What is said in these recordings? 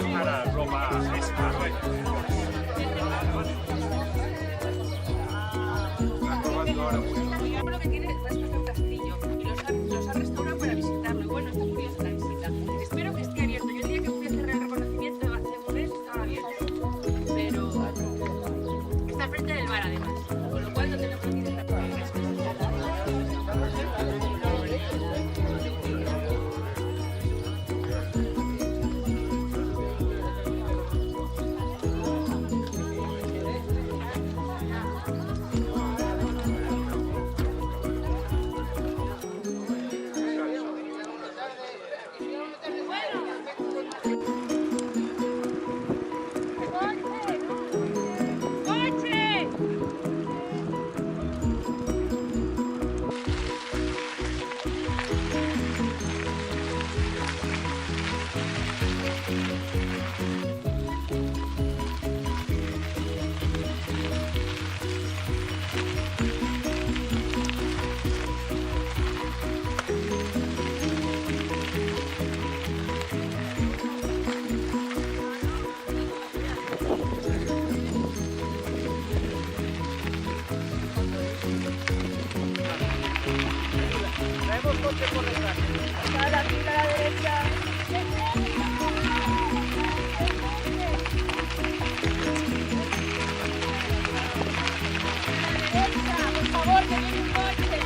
para Roma es lo que tiene respecto al castillo y los ha restaurado para visitarlo. Bueno, está curiosa la visita. Espero que esté abierto. Yo el día que fui a hacer el reconocimiento hace un mes estaba abierto. Pero está frente del bar además. Con lo cual no tenemos que ir a estar. Por detrás. Hasta la fila a la derecha. Por favor, que viene un coche.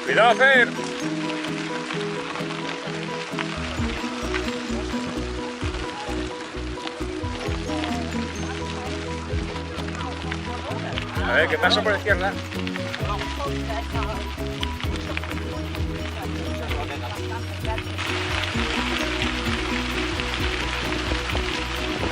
¡Cuidado, Fer! A ver, ¿qué pasa por la izquierda?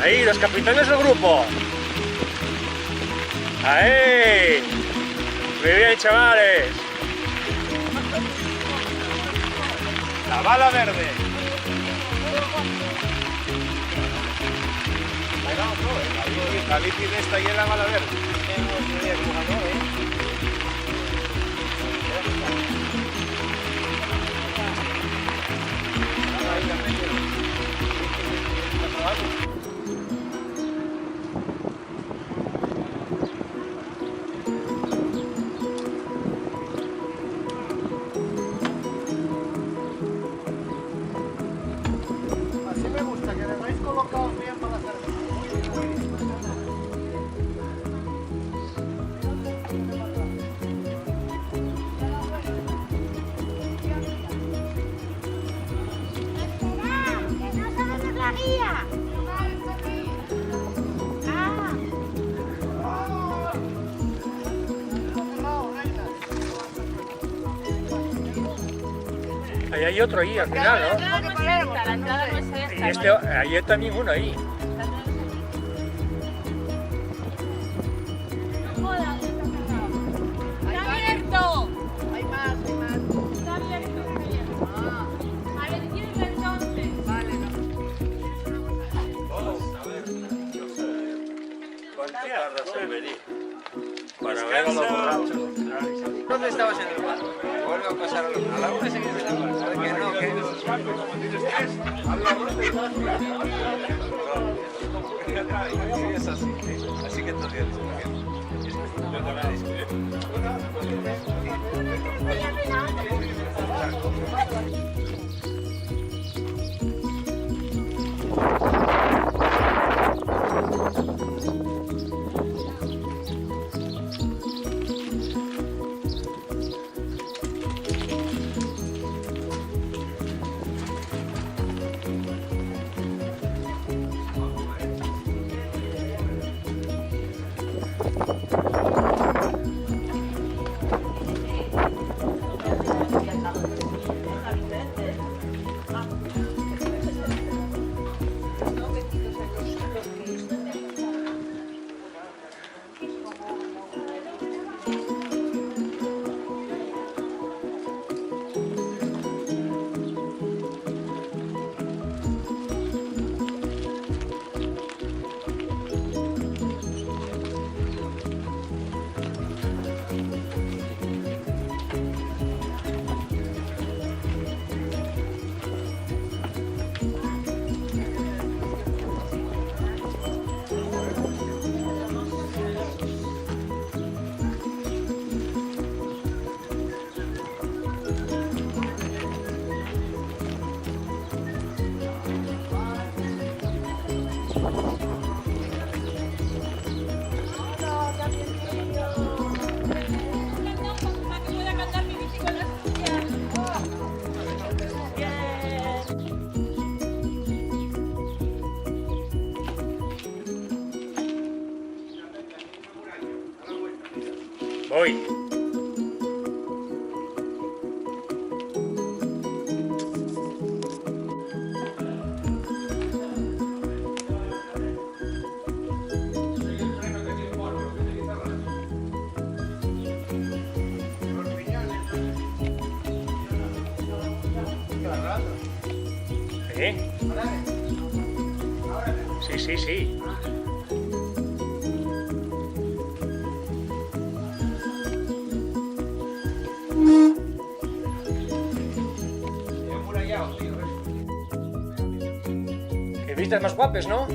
Ahí, los capitanes del grupo. Ahí. Muy bien, chavales. La bala verde. La bici de esta y la bala verde. Así me gusta, que debéis colocados bien para hacer. Ahí hay otro ahí al final, ¿no? La entrada no es esta, la entrada no es esta. Y este, ahí hay también uno ahí. ¡Está abierto! Hay más, hay más. Está abierto, está abierto. A la izquierda entonces. Vale, ¿Cuánto tardas en venir? Para ver a los borrachos. ¿Dónde estabas en el bar? Vuelve a pasar a la una se viene el bar. ¿Sabes que no? Que... Es así. Así que tú tienes. Voy. Sí, sí, sí. Que vistas más guapes, ¿no?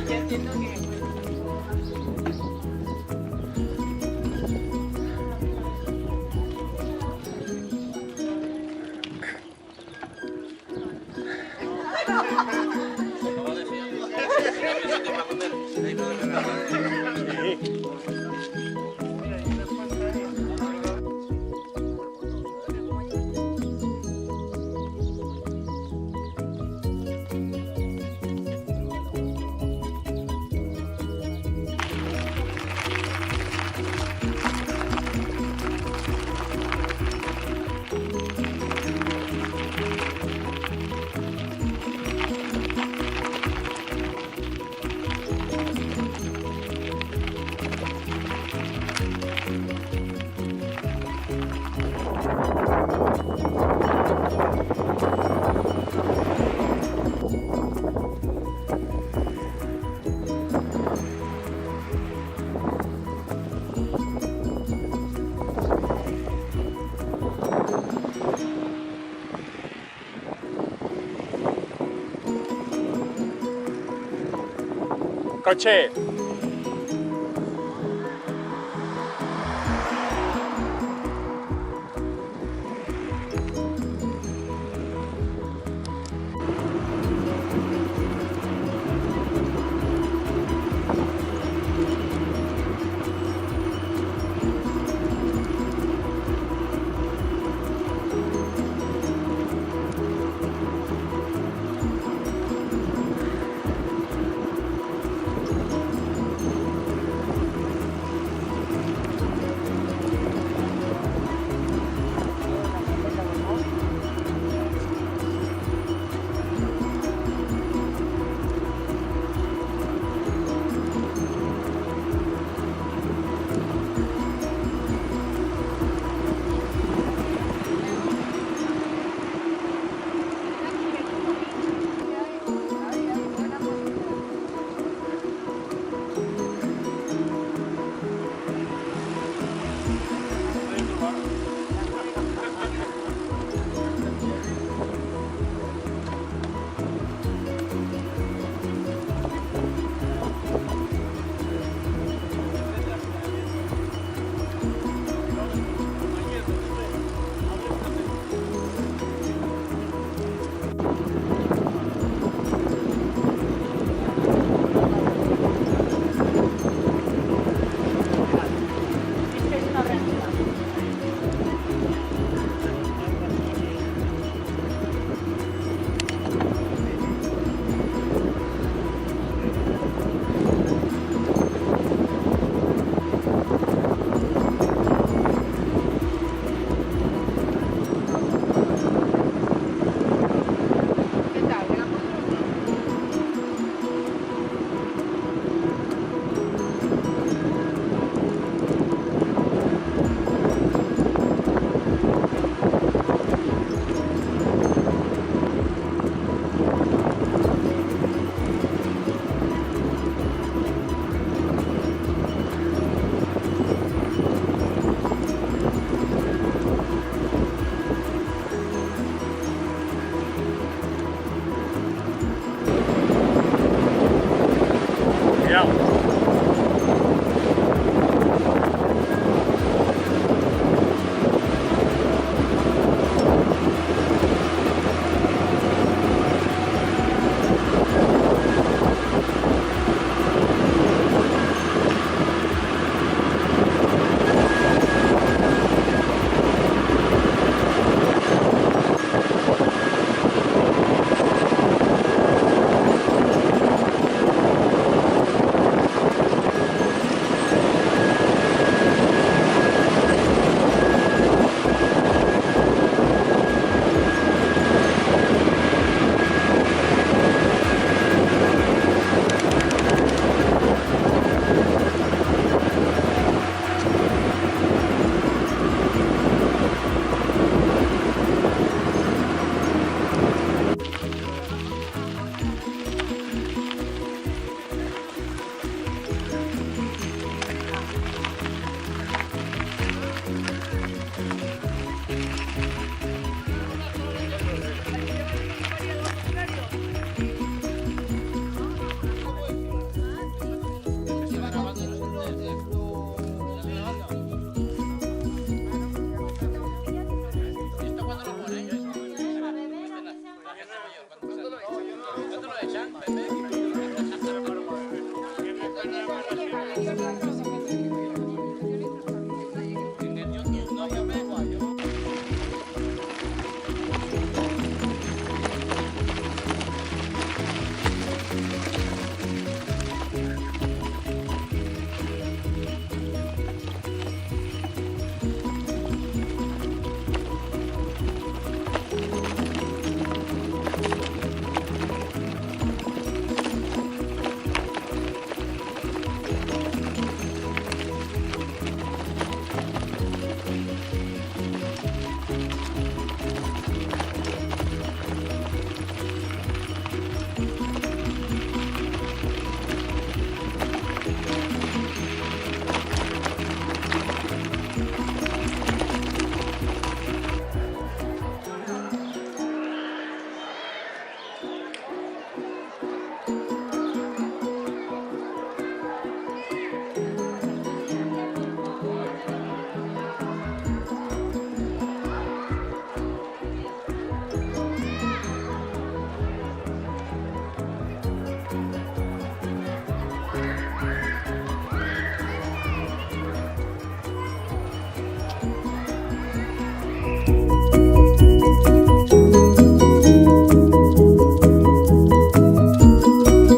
Ya entiendo que... Coche.